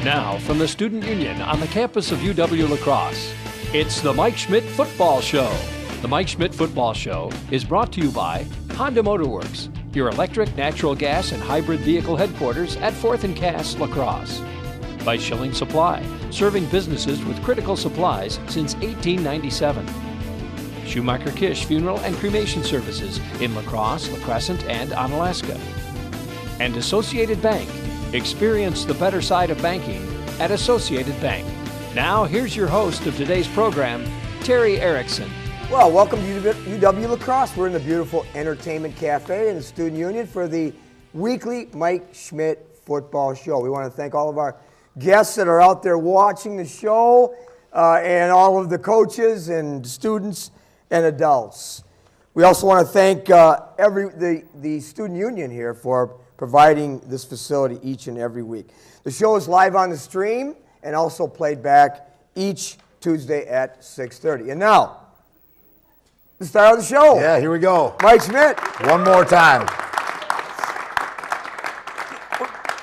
Now, from the Student Union on the campus of UW-La Crosse, it's the Mike Schmidt Football Show. The Mike Schmidt Football Show is brought to you by Honda Motor Works, your electric, natural gas, and hybrid vehicle headquarters at 4th and Cass, La Crosse. By Schilling Supply, serving businesses with critical supplies since 1897. Schumacher Kish Funeral and Cremation Services in La Crosse, La Crescent, and Onalaska. And Associated Bank. Experience the better side of banking at Associated Bank. Now, here's your host of today's program, Terry Erickson. Well, welcome to UW-La Crosse. We're in the beautiful Entertainment Cafe in the Student Union for the weekly Mike Schmidt Football Show. We want to thank all of our guests that are out there watching the show and all of the coaches and students and adults. We also want to thank the Student Union here for providing this facility each and every week. The show is live on the stream and also played back each Tuesday at 6:30. And now, the star of the show. Yeah, here we go. Mike Schmidt. One more time.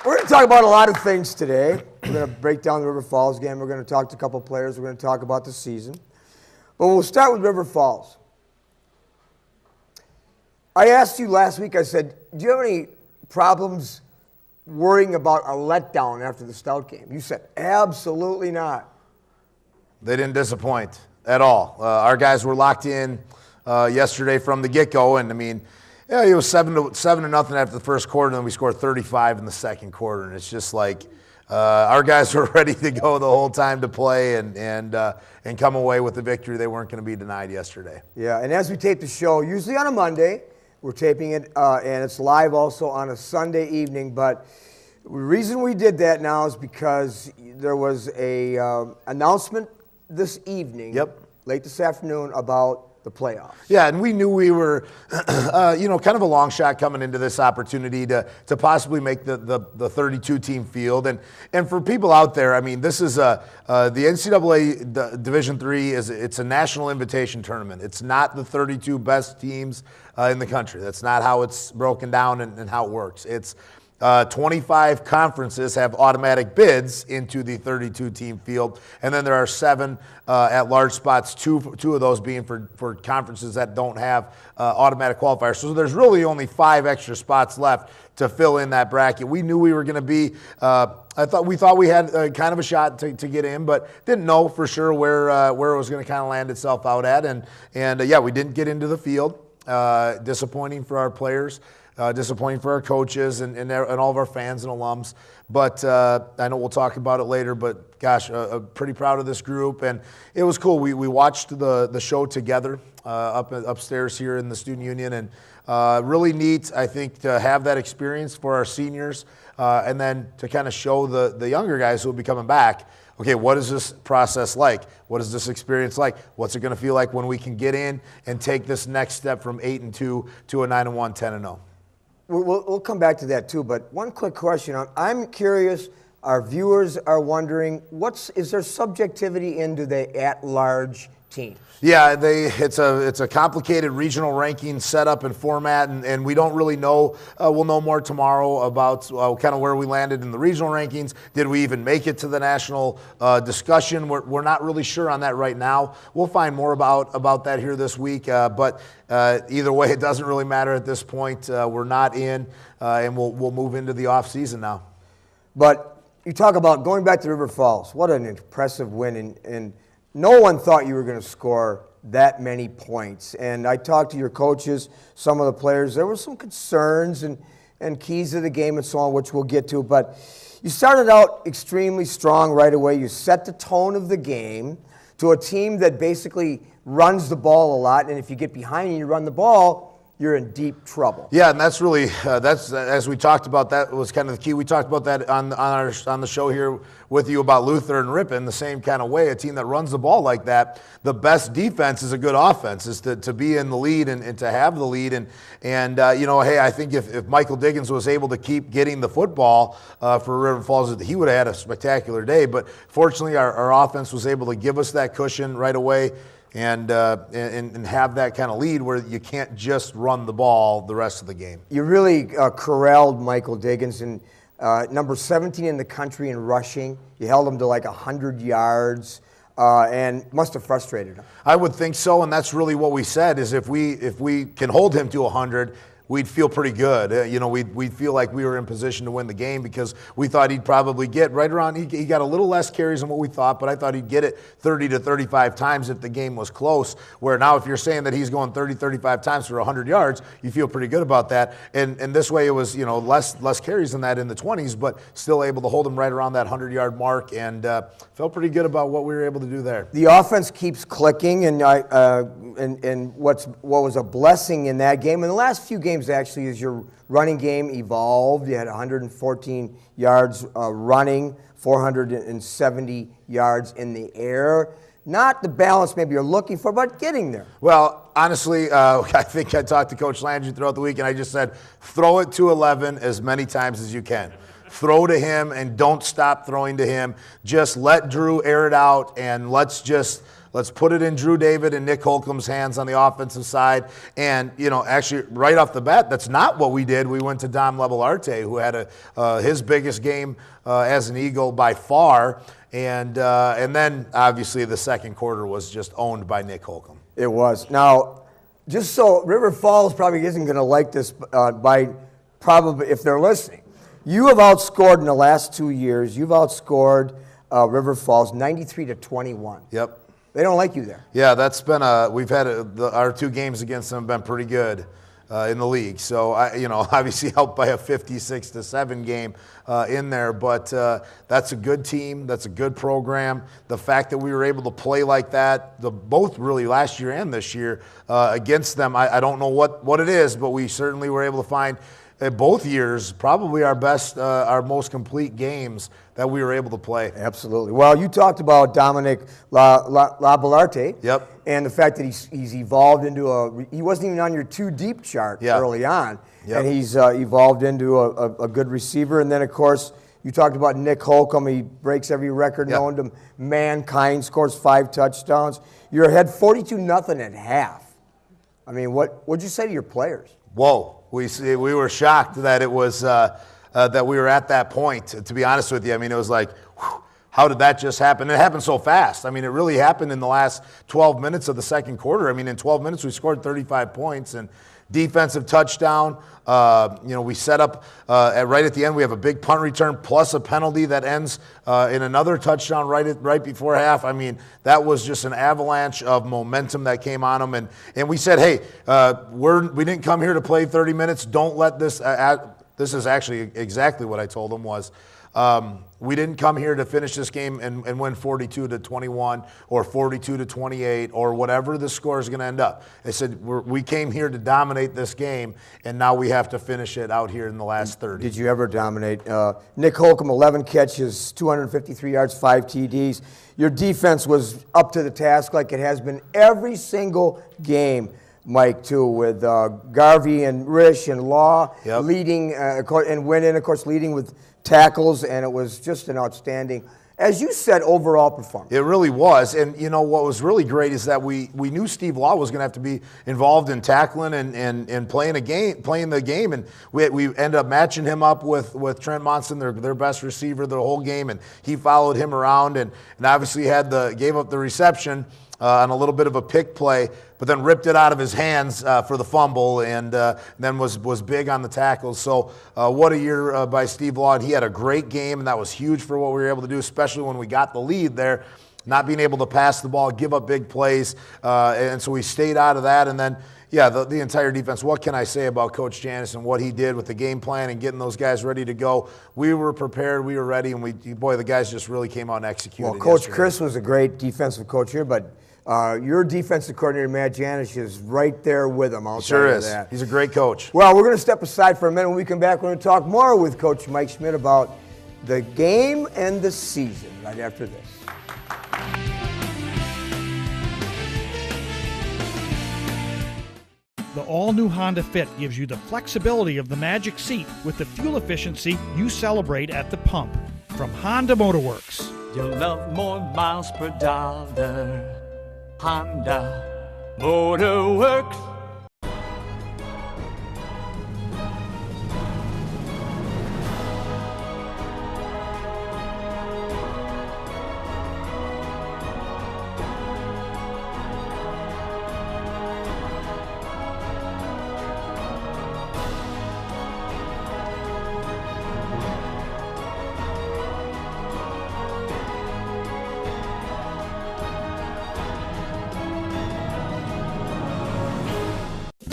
We're going to talk about a lot of things today. We're going to break down the River Falls game. We're going to talk to a couple players. We're going to talk about the season. But we'll start with River Falls. I asked you last week, I said, do you have any problems worrying about a letdown after the Stout game? You said, absolutely not. They didn't disappoint at all. Our guys were locked in yesterday from the get-go, and I mean, yeah, it was 7-0 after the first quarter, and then we scored 35 in the second quarter, and it's just like our guys were ready to go the whole time to play and come away with the victory. They weren't going to be denied yesterday. Yeah, and as we tape the show, usually on a Monday, we're taping it, and it's live also on a Sunday evening. But the reason we did that now is because there was a announcement this evening, late this afternoon, about the playoffs. Yeah, and we knew we were, kind of a long shot coming into this opportunity to possibly make the 32-team field. And for people out there, I mean, this is the NCAA Division III it's a national invitation tournament. It's not the 32 best teams in the country. That's not how it's broken down and how it works. It's 25 conferences have automatic bids into the 32-team field, and then there are 7 at-large spots, two of those being for conferences that don't have automatic qualifiers. So there's really only 5 extra spots left to fill in that bracket. We knew we were going to be we thought we had kind of a shot to get in, but didn't know for sure where it was going to kind of land itself out at. And we didn't get into the field. Disappointing for our players. Disappointing for our coaches and all of our fans and alums. But I know we'll talk about it later, but gosh, pretty proud of this group. And it was cool. We watched the show together upstairs here in the Student Union. And really neat, I think, to have that experience for our seniors and then to kind of show the younger guys who will be coming back, okay, what is this process like? What is this experience like? What's it going to feel like when we can get in and take this next step from 8-2 to a 9-1, 10-0? We'll come back to that too, but one quick question. I'm curious, our viewers are wondering, is there subjectivity into the at-large team? Yeah, it's a complicated regional ranking setup and format, and we don't really know. We'll know more tomorrow about kind of where we landed in the regional rankings. Did we even make it to the national discussion? We're not really sure on that right now. We'll find more about that here this week, but either way, it doesn't really matter at this point. We're not in, and we'll move into the off season now. But you talk about going back to River Falls. What an impressive win, and no one thought you were going to score that many points. And I talked to your coaches, some of the players. There were some concerns and keys to the game and so on, which we'll get to. But you started out extremely strong right away. You set the tone of the game to a team that basically runs the ball a lot. And if you get behind and you run the ball, you're in deep trouble. Yeah, and that's really that's as we talked about. That was kind of the key. We talked about that on the show here with you about Luther and Ripon, the same kind of way. A team that runs the ball like that, the best defense is a good offense. Is to be in the lead and to have the lead. And hey, I think if Michael Diggins was able to keep getting the football for River Falls, he would have had a spectacular day. But fortunately, our offense was able to give us that cushion right away. And have that kind of lead where you can't just run the ball the rest of the game. You really corralled Michael Diggins, and number 17 in the country in rushing. You held him to like 100 yards. And must have frustrated him. I would think so, and that's really what we said, is if we can hold him to 100, we'd feel pretty good. We'd feel like we were in position to win the game, because we thought he'd probably get right around, he got a little less carries than what we thought, but I thought he'd get it 30 to 35 times if the game was close, where now if you're saying that he's going 30, 35 times for 100 yards, you feel pretty good about that. And this way it was, less carries than that in the 20s, but still able to hold him right around that 100-yard mark, and felt pretty good about what we were able to do there. The offense keeps clicking, and what was a blessing in that game, in the last few games actually, is your running game evolved. You had 114 yards running, 470 yards in the air. Not the balance maybe you're looking for, but getting there. Well, honestly, I think I talked to Coach Landry throughout the week, and I just said, throw it to 11 as many times as you can. Throw to him and don't stop throwing to him. Just let Drew air it out, and let's put it in Drew David and Nick Holcomb's hands on the offensive side. And, actually right off the bat, that's not what we did. We went to Dom Levelarte, who had his biggest game as an Eagle by far. And then, obviously, the second quarter was just owned by Nick Holcomb. It was. Now, just so River Falls probably isn't going to like this if they're listening. You have outscored in the last 2 years, you've outscored River Falls 93-21. Yep. They don't like you there. Yeah, that's been we've had our 2 games against them have been pretty good in the league. So obviously helped by a 56-7 game in there, but that's a good team. That's a good program. The fact that we were able to play like that, both really last year and this year against them, I don't know what it is, but we certainly were able to find both years probably our best, our most complete games that we were able to play. Absolutely. Well, you talked about Dominic Labellarte. Yep. And the fact that he's evolved into he wasn't even on your 2 deep chart early on. Yep. And he's evolved into a good receiver. And then, of course, you talked about Nick Holcomb. He breaks every record known to mankind, scores 5 touchdowns. You're ahead 42-0 at half. I mean, what'd you say to your players? Whoa. We were shocked that it was that we were at that point. To be honest with you, I mean, it was like, whew, how did that just happen? It happened so fast. I mean, it really happened in the last 12 minutes of the second quarter. I mean, in 12 minutes we scored 35 points and defensive touchdown. We set up right at the end. We have a big punt return plus a penalty that ends in another touchdown right before half. I mean, that was just an avalanche of momentum that came on them. And we said, hey, we didn't come here to play 30 minutes. Don't let this. This is actually exactly what I told them was. We didn't come here to finish this game and win 42-21 or 42-28 or whatever the score is going to end up. They said we came here to dominate this game, and now we have to finish it out here in the last 30. Did you ever dominate? Nick Holcomb, 11 catches, 253 yards, 5 TDs. Your defense was up to the task like it has been every single game, Mike, too, with Garvey and Rish and Law leading and Winnan, of course, leading with tackles, and it was just an outstanding, as you said, overall performance. It really was. And, what was really great is that we knew Steve Law was going to have to be involved in tackling and playing the game. And we ended up matching him up with Trent Monson, their best receiver the whole game, and he followed him around and obviously gave up the reception on a little bit of a pick play, but then ripped it out of his hands for the fumble, and then was big on the tackles. So what a year by Steve Law. And he had a great game, and that was huge for what we were able to do, especially when we got the lead there, not being able to pass the ball, give up big plays. And so we stayed out of that. And then, the entire defense. What can I say about Coach Janis and what he did with the game plan and getting those guys ready to go? We were prepared, we were ready, and the guys just really came out and executed. Well, Coach Chris was a great defensive coach here, but your defensive coordinator, Matt Janis, is right there with him. I'll sure tell you is. that. He's a great coach. Well, we're going to step aside for a minute. When we come back, we're going to talk more with Coach Mike Schmidt about the game and the season right after this. The all-new Honda Fit gives you the flexibility of the Magic Seat with the fuel efficiency you celebrate at the pump. From Honda Motorworks. You'll love more miles per dollar. Honda Motorworks.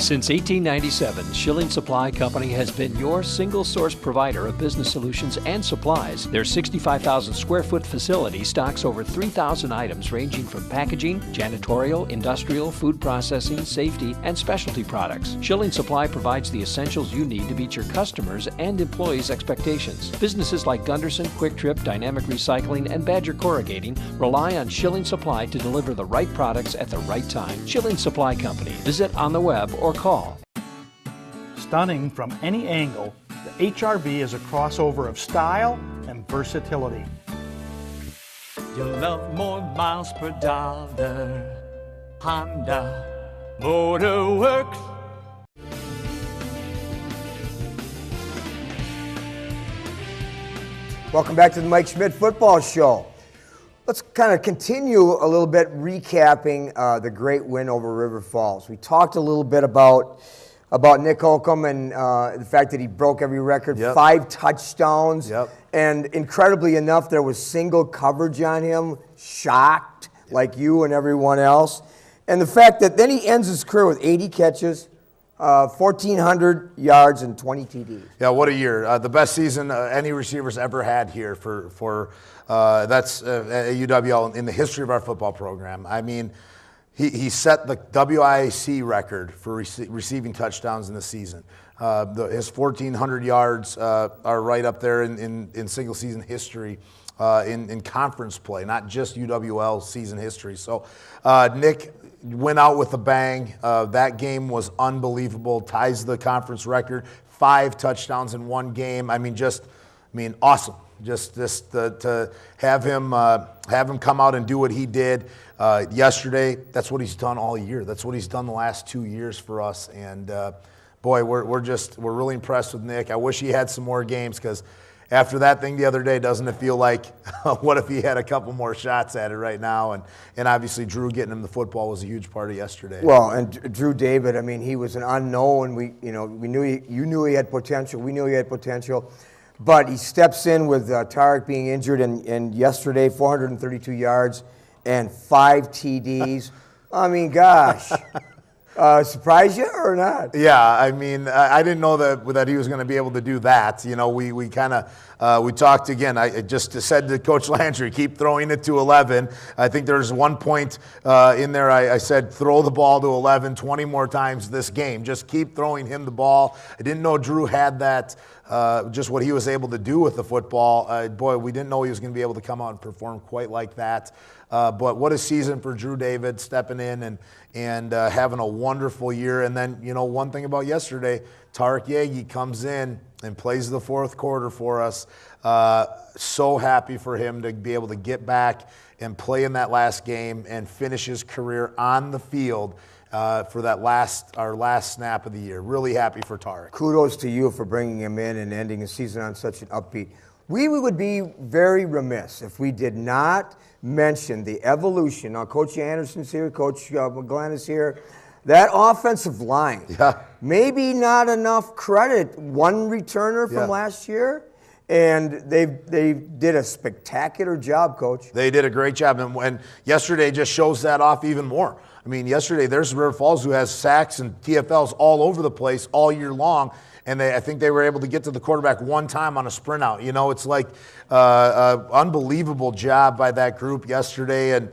Since 1897, Schilling Supply Company has been your single source provider of business solutions and supplies. Their 65,000 square foot facility stocks over 3,000 items ranging from packaging, janitorial, industrial, food processing, safety, and specialty products. Schilling Supply provides the essentials you need to meet your customers' and employees' expectations. Businesses like Gunderson, Quick Trip, Dynamic Recycling, and Badger Corrugating rely on Schilling Supply to deliver the right products at the right time. Schilling Supply Company. Visit on the web or call. Stunning from any angle, the HRV is a crossover of style and versatility. You'll love more miles per dollar. Honda Motor Works. Welcome back to the Mike Schmidt Football Show. Let's kind of continue a little bit recapping the great win over River Falls. We talked a little bit about Nick Holcomb and the fact that he broke every record, 5 touchdowns. And incredibly enough, there was single coverage on him, shocked like you and everyone else. And the fact that then he ends his career with 80 catches, 1,400 yards, and 20 TDs. Yeah, what a year. The best season any receivers ever had here for that's at UWL in the history of our football program. I mean, he set the WIAC record for receiving touchdowns in the season. His 1,400 yards are right up there in single season history in conference play, not just UWL season history. So Nick went out with a bang. That game was unbelievable. Ties the conference record. 5 touchdowns in one game. Awesome. Just to have him come out and do what he did yesterday. That's what he's done all year. That's what he's done the last 2 years for us. And boy, we're really impressed with Nick. I wish he had some more games, because after that thing the other day, doesn't it feel like, what if he had a couple more shots at it right now? And obviously Drew getting him the football was a huge part of yesterday. Well, and Drew David, he was an unknown. You knew he had potential. We knew he had potential. But he steps in with Tarek being injured, and yesterday, 432 yards and 5 TDs. Gosh. Surprise you or not? Yeah, I didn't know that he was going to be able to do that. We kind of we talked again. I just said to Coach Landry, keep throwing it to 11. I think there's one point in there I said throw the ball to 11 20 more times this game. Just keep throwing him the ball. I didn't know Drew had that. Just what he was able to do with the football. Boy, we didn't know he was going to be able to come out and perform quite like that. But what a season for Drew David, stepping in and having a wonderful year. And then, one thing about yesterday, Tarek Yaeggi comes in and plays the fourth quarter for us. So happy for him to be able to get back and play in that last game and finish his career on the field for our last snap of the year. Really happy for Tarek. Kudos to you for bringing him in and ending the season on such an upbeat. We would be very remiss if we did not mention the evolution. Now, Coach Anderson's here, Coach McGlenn is here. That offensive line, maybe not enough credit. One returner from last year, and they did a spectacular job, Coach. They did a great job, and yesterday just shows that off even more. Yesterday there's River Falls, who has sacks and TFLs all over the place all year long, and I think they were able to get to the quarterback one time on a sprint out. It's like unbelievable job by that group yesterday, and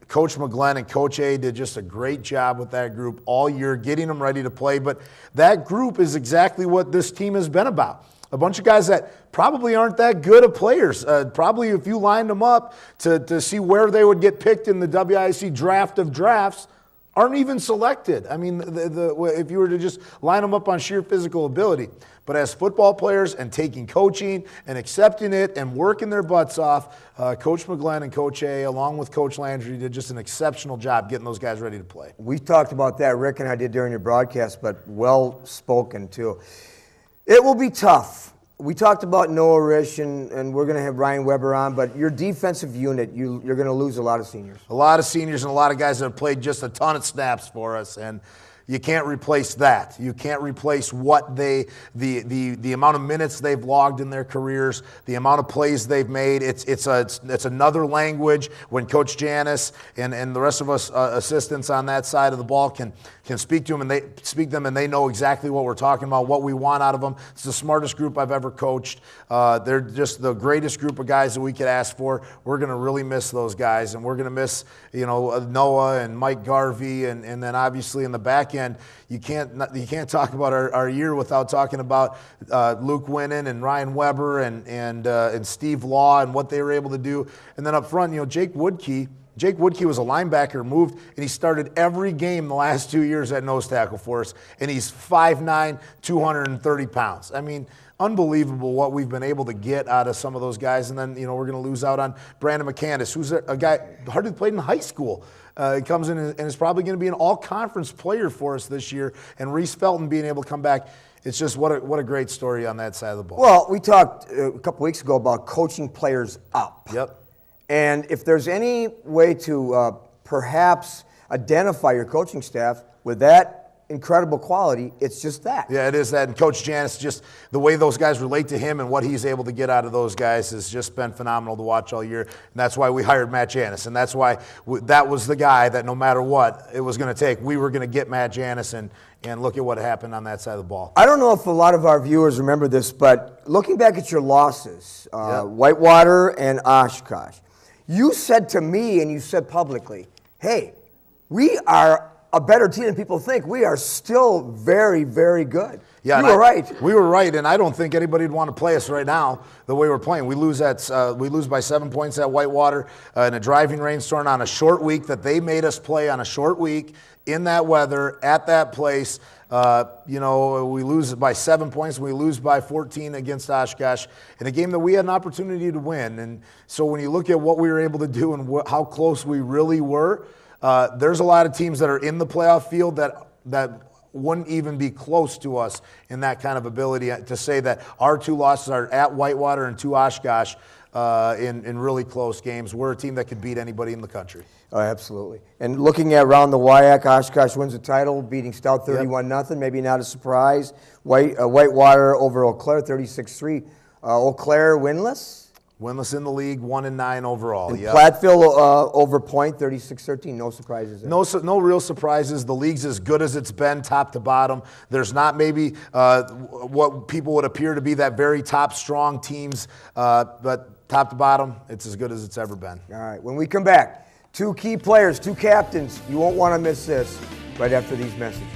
Coach McGlenn and Coach A did just a great job with that group all year, getting them ready to play. But that group is exactly what this team has been about. A bunch of guys that probably aren't that good of players. Probably if you lined them up to see where they would get picked in the WIC draft of drafts, aren't even selected. If you were to just line them up on sheer physical ability. But as football players and taking coaching and accepting it and working their butts off, Coach McGlenn and Coach A, along with Coach Landry, did just an exceptional job getting those guys ready to play. We talked about that, Rick and I did during your broadcast, but well spoken too. It will be tough. We talked about Noah Risch, and we're going to have Ryan Weber on, but your defensive unit, you're going to lose a lot of seniors. A lot of seniors and a lot of guys that have played just a ton of snaps for us. And You can't replace that. You can't replace what the amount of minutes they've logged in their careers, the amount of plays they've made. It's another language when Coach Janis and the rest of us assistants on that side of the ball can speak to them, and they know exactly what we're talking about, what we want out of them. It's the smartest group I've ever coached. They're just the greatest group of guys that we could ask for. We're going to really miss those guys, and we're going to miss Noah and Mike Garvey, and then obviously in the back end, you can't talk about our year without talking about Luke Winnan and Ryan Weber and Steve Law and what they were able to do, and then up front, Jake Woodkey. Jake Woodkey was a linebacker, moved, and he started every game the last 2 years at nose tackle for us, and he's 5'9", 230 pounds. I mean, unbelievable what we've been able to get out of some of those guys. And then, we're going to lose out on Brandon McCandis, who's a guy hardly played in high school. He comes in and is probably going to be an all-conference player for us this year, and Reese Felton being able to come back. It's just what a great story on that side of the ball. Well, we talked a couple weeks ago about coaching players up. Yep. And if there's any way to perhaps identify your coaching staff with that incredible quality, it's just that. Yeah, it is that. And Coach Janis, just the way those guys relate to him and what he's able to get out of those guys has just been phenomenal to watch all year. And that's why we hired Matt Janis. And that's why that was the guy that no matter what it was going to take, we were going to get Matt Janis, and look at what happened on that side of the ball. I don't know if a lot of our viewers remember this, but looking back at your losses, Whitewater and Oshkosh, you said to me and you said publicly, hey, we are a better team than people think. We are still very, very good. Yeah, you were right. We were right, and I don't think anybody would want to play us right now the way we're playing. We lose by 7 points at Whitewater in a driving rainstorm on a short week that they made us play on a short week in that weather at that place. We lose by 7 points. We lose by 14 against Oshkosh in a game that we had an opportunity to win. And so when you look at what we were able to do and how close we really were, there's a lot of teams that are in the playoff field that wouldn't even be close to us in that kind of ability to say that our two losses are at Whitewater and to Oshkosh in really close games. We're a team that could beat anybody in the country. Oh, absolutely. And looking at around the WIAC, Oshkosh wins the title, beating Stout 31-0. Maybe not a surprise. Whitewater over Eau Claire, 36-3. Eau Claire winless? Winless in the league, 1-9 overall. And Platteville over Point, 36-13. No surprises there. No real surprises. The league's as good as it's been, top to bottom. There's not maybe what people would appear to be that very top strong teams, but top to bottom, it's as good as it's ever been. All right. When we come back, two key players, two captains. You won't want to miss this right after these messages.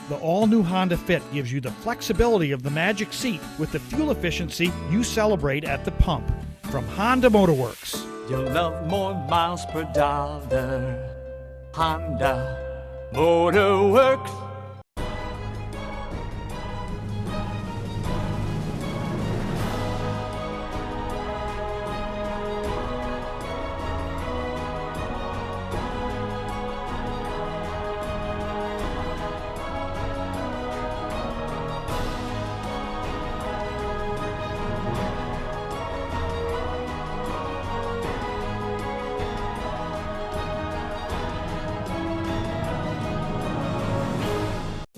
The all-new Honda Fit gives you the flexibility of the magic seat with the fuel efficiency you celebrate at the pump. From Honda Motorworks. You'll love more miles per dollar. Honda Motorworks.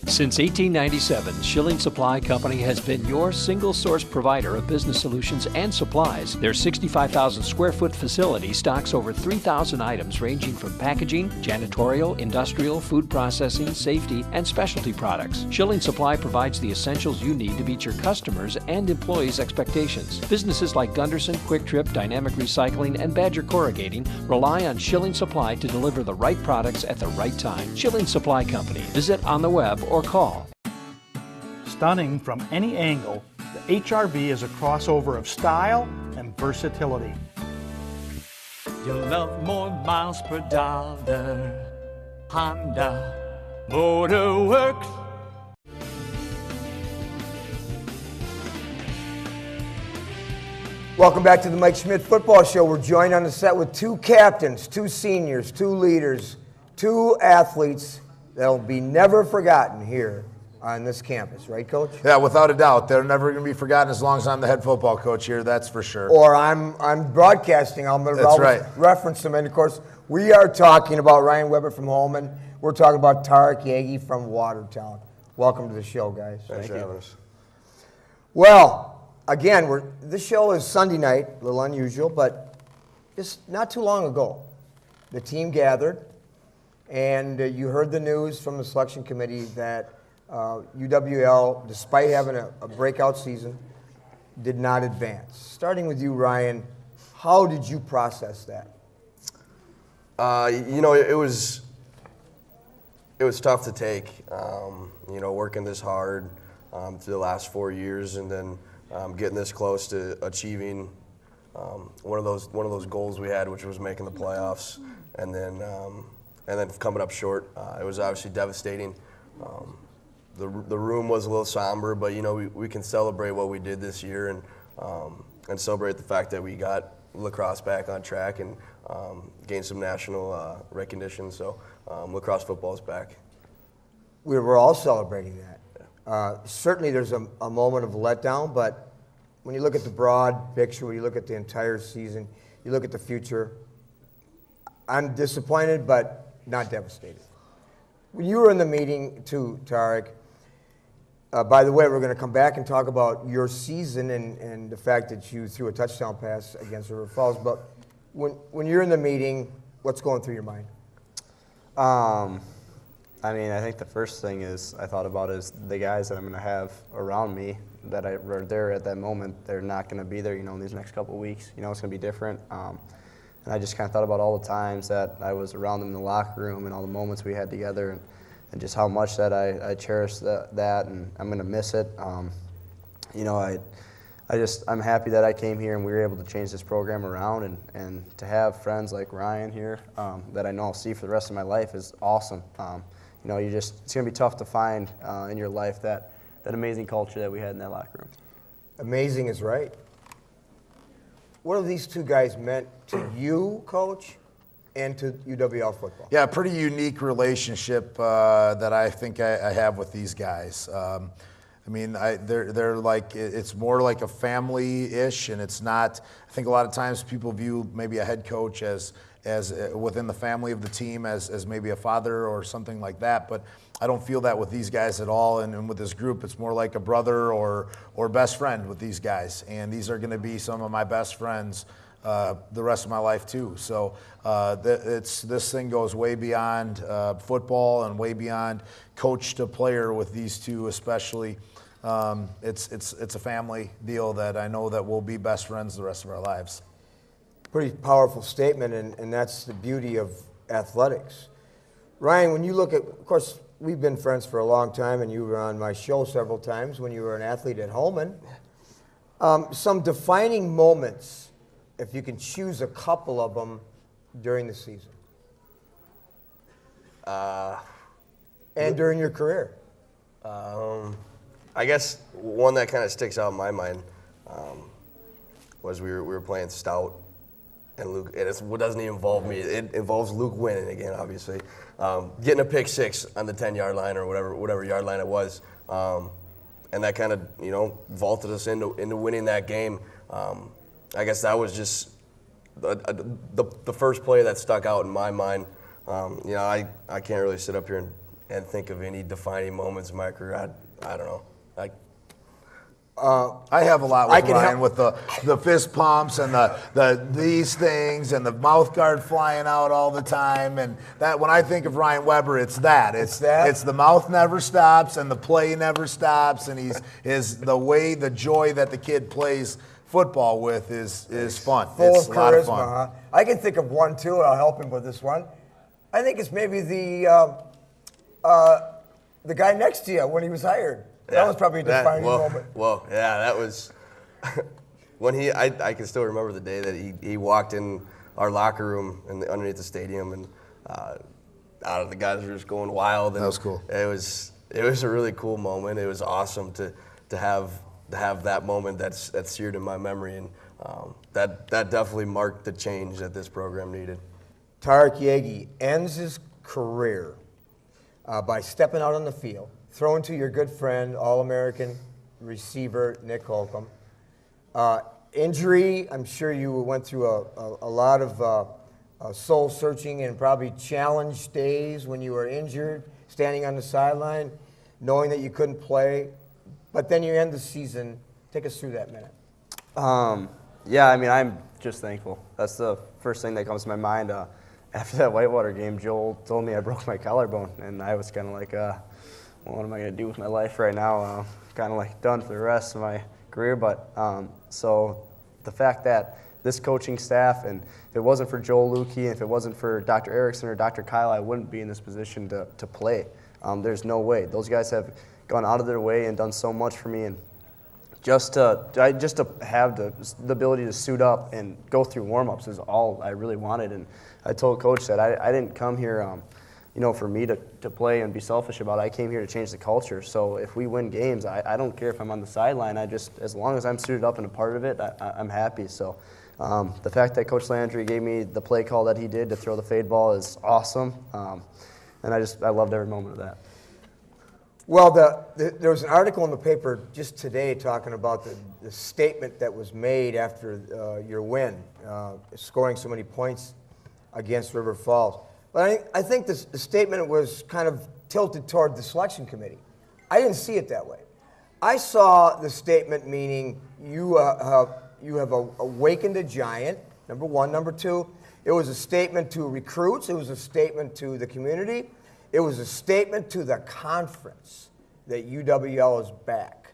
Since 1897, Schilling Supply Company has been your single-source provider of business solutions and supplies. Their 65,000 square foot facility stocks over 3,000 items ranging from packaging, janitorial, industrial, food processing, safety, and specialty products. Schilling Supply provides the essentials you need to meet your customers' and employees' expectations. Businesses like Gunderson, Quick Trip, Dynamic Recycling, and Badger Corrugating rely on Schilling Supply to deliver the right products at the right time. Schilling Supply Company. Visit on the web or call. Stunning from any angle, the HR-V is a crossover of style and versatility. You'll love more miles per dollar. Honda Motorworks. Welcome back to the Mike Schmidt Football Show. We're joined on the set with two captains, two seniors, two leaders, two athletes that will be never forgotten here on this campus, right, Coach? Yeah, without a doubt. They're never going to be forgotten as long as I'm the head football coach here, that's for sure. Or I'm broadcasting. I'm going That's to reference them. And, of course, we are talking about Ryan Weber from Holman. We're talking about Tarek Yaeggi from Watertown. Welcome to the show, guys. Thanks for having us. Well, again, this show is Sunday night, a little unusual, but just not too long ago, the team gathered, and you heard the news from the selection committee that UWL, despite having a breakout season, did not advance. Starting with you, Ryan, how did you process that? It was tough to take. Working this hard through the last 4 years, and then getting this close to achieving one of those goals we had, which was making the playoffs, and then coming up short. It was obviously devastating. The room was a little somber, but we can celebrate what we did this year and celebrate the fact that we got La Crosse back on track and gained some national recognition. So La Crosse football is back. We were all celebrating that. Certainly there's a moment of letdown, but when you look at the broad picture, when you look at the entire season, you look at the future, I'm disappointed but not devastated. When you were in the meeting too, Tarek, by the way, we're going to come back and talk about your season and the fact that you threw a touchdown pass against River Falls, but when you're in the meeting, what's going through your mind? I think the first thing I thought about is the guys that I'm going to have around me that were there at that moment. They're not going to be there, in these next couple of weeks. It's going to be different. And I just kind of thought about all the times that I was around them in the locker room and all the moments we had together and just how much that I cherish that, and I'm going to miss it. I'm happy that I came here and we were able to change this program around, and to have friends like Ryan here that I know I'll see for the rest of my life is awesome. It's going to be tough to find in your life that amazing culture that we had in that locker room. Amazing is right. What have these two guys meant to you, Coach, and to UWL football? Yeah, a pretty unique relationship that I think I have with these guys. They're like, it's more like a family-ish, and it's not. I think a lot of times people view maybe a head coach as within the family of the team as maybe a father or something like that, but I don't feel that with these guys at all, and with this group it's more like a brother or best friend with these guys, and these are going to be some of my best friends the rest of my life too. So this thing goes way beyond football and way beyond coach to player with these two especially. It's a family deal that I know that we'll be best friends the rest of our lives. Pretty powerful statement, and that's the beauty of athletics. Ryan, when you look at, of course, we've been friends for a long time, and you were on my show several times when you were an athlete at Holman. Some defining moments, if you can choose a couple of them during the season. And during your career. I guess one that kind of sticks out in my mind was we were playing Stout, and Luke. It doesn't even involve me. It involves Luke winning again, obviously. Getting a pick six on the 10-yard line or whatever yard line it was, and that kind of vaulted us into winning that game. I guess that was just the first play that stuck out in my mind. I can't really sit up here and think of any defining moments in my career. I don't know. I have a lot with Ryan with the fist pumps and these things and the mouth guard flying out all the time, and that when I think of Ryan Weber, it's that. It's the mouth never stops and the play never stops, and the joy that the kid plays football with is fun. It's a lot of fun. Huh? I can think of one too, and I'll help him with this one. I think it's maybe the guy next to you when he was hired. That was probably a defining moment. Well, yeah, that was when I can still remember the day that he walked in our locker room underneath the stadium, and the guys were just going wild. And that was cool. It was a really cool moment. It was awesome to have that moment that's seared in my memory, and that definitely marked the change that this program needed. Tarek Yaeggi ends his career by stepping out on the field thrown to your good friend, All-American receiver Nick Holcomb. Injury, I'm sure you went through a lot of soul-searching and probably challenged days when you were injured, standing on the sideline, knowing that you couldn't play. But then you end the season. Take us through that minute. Yeah, I mean, I'm just thankful. That's the first thing that comes to my mind. After that Whitewater game, Joel told me I broke my collarbone, and I was kind of like, well, what am I going to do with my life right now? Kind of like done for the rest of my career. But so the fact that this coaching staff, and if it wasn't for Joel Lukey, and if it wasn't for Dr. Erickson or Dr. Kyle, I wouldn't be in this position to play. There's no way. Those guys have gone out of their way and done so much for me, and just to have the ability to suit up and go through warm-ups is all I really wanted. And I told Coach that I didn't come here, for me to play and be selfish about it. I came here to change the culture. So if we win games, I don't care if I'm on the sideline. As long as I'm suited up and a part of it, I'm happy. So the fact that Coach Landry gave me the play call that he did to throw the fade ball is awesome. And I loved every moment of that. Well, there was an article in the paper just today talking about the statement that was made after your win, scoring so many points against River Falls. But I think the statement was kind of tilted toward the selection committee. I didn't see it that way. I saw the statement meaning you have awakened a giant, number one. Number two, it was a statement to recruits. It was a statement to the community. It was a statement to the conference that UWL is back.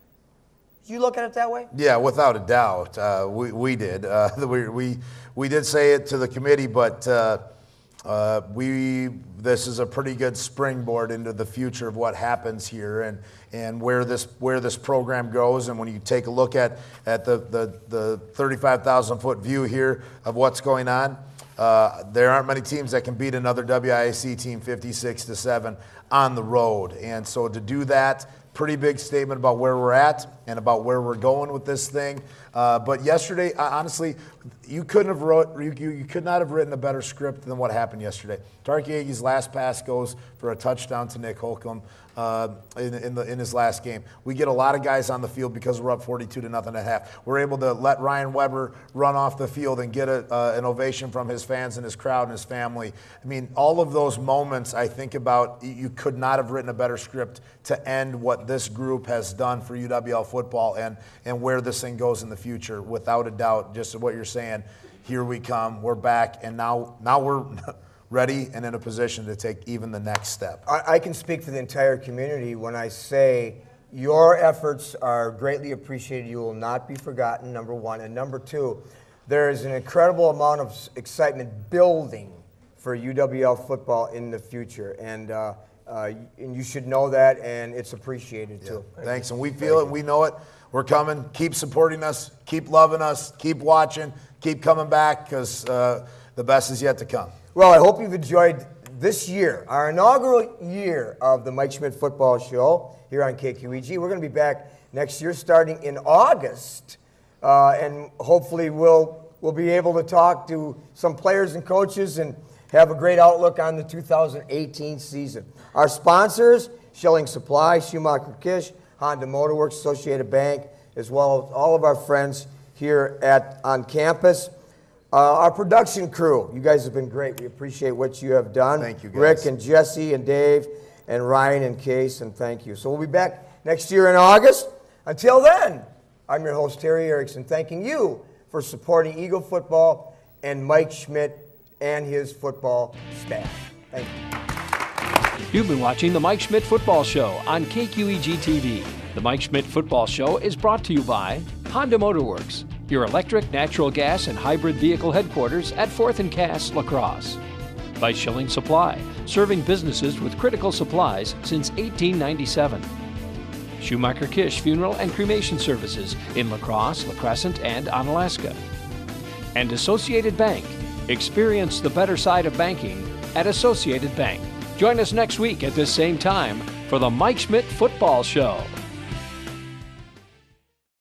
Did you look at it that way? Yeah, without a doubt, we did. We did say it to the committee, but this is a pretty good springboard into the future of what happens here and where this program goes. And when you take a look at the 35,000-foot view here of what's going on, there aren't many teams that can beat another WIAC team 56-7 on the road. And so to do that, pretty big statement about where we're at and about where we're going with this thing. But yesterday, honestly, you could not have written a better script than what happened yesterday. Tarek Yaeggi's last pass goes for a touchdown to Nick Holcomb in his last game. We get a lot of guys on the field because we're up 42-0 at half. We're able to let Ryan Weber run off the field and get an ovation from his fans and his crowd and his family. I mean, all of those moments I think about, you could not have written a better script to end what this group has done for UWL football and where this thing goes in the future. Without a doubt, just what you're saying, here we come, we're back, and now we're ready and in a position to take even the next step. I can speak for the entire community when I say your efforts are greatly appreciated. You will not be forgotten, number one. And number two, there is an incredible amount of excitement building for UWL football in the future. And you should know that, and it's appreciated too. Thanks, and we feel it, we know it. We're coming. Keep supporting us. Keep loving us. Keep watching. Keep coming back, because the best is yet to come. Well, I hope you've enjoyed this year, our inaugural year of the Mike Schmidt Football Show here on KQEG. We're going to be back next year starting in August, and hopefully we'll be able to talk to some players and coaches and have a great outlook on the 2018 season. Our sponsors, Schilling Supply, Schumacher Kish, Honda Motorworks, Associated Bank, as well as all of our friends here on campus. Our production crew, you guys have been great. We appreciate what you have done. Thank you, guys. Rick and Jesse and Dave and Ryan and Case, and thank you. So we'll be back next year in August. Until then, I'm your host, Terry Erickson, thanking you for supporting Eagle football and Mike Schmidt and his football staff. Thank you. You've been watching the Mike Schmidt Football Show on KQEG TV. The Mike Schmidt Football Show is brought to you by Honda Motorworks, your electric, natural gas, and hybrid vehicle headquarters at 4th and Cass, La Crosse. By Schilling Supply, serving businesses with critical supplies since 1897. Schumacher Kish Funeral and Cremation Services in La Crosse, La Crescent, and Onalaska. And Associated Bank. Experience the better side of banking at Associated Bank. Join us next week at this same time for the Mike Schmidt Football Show.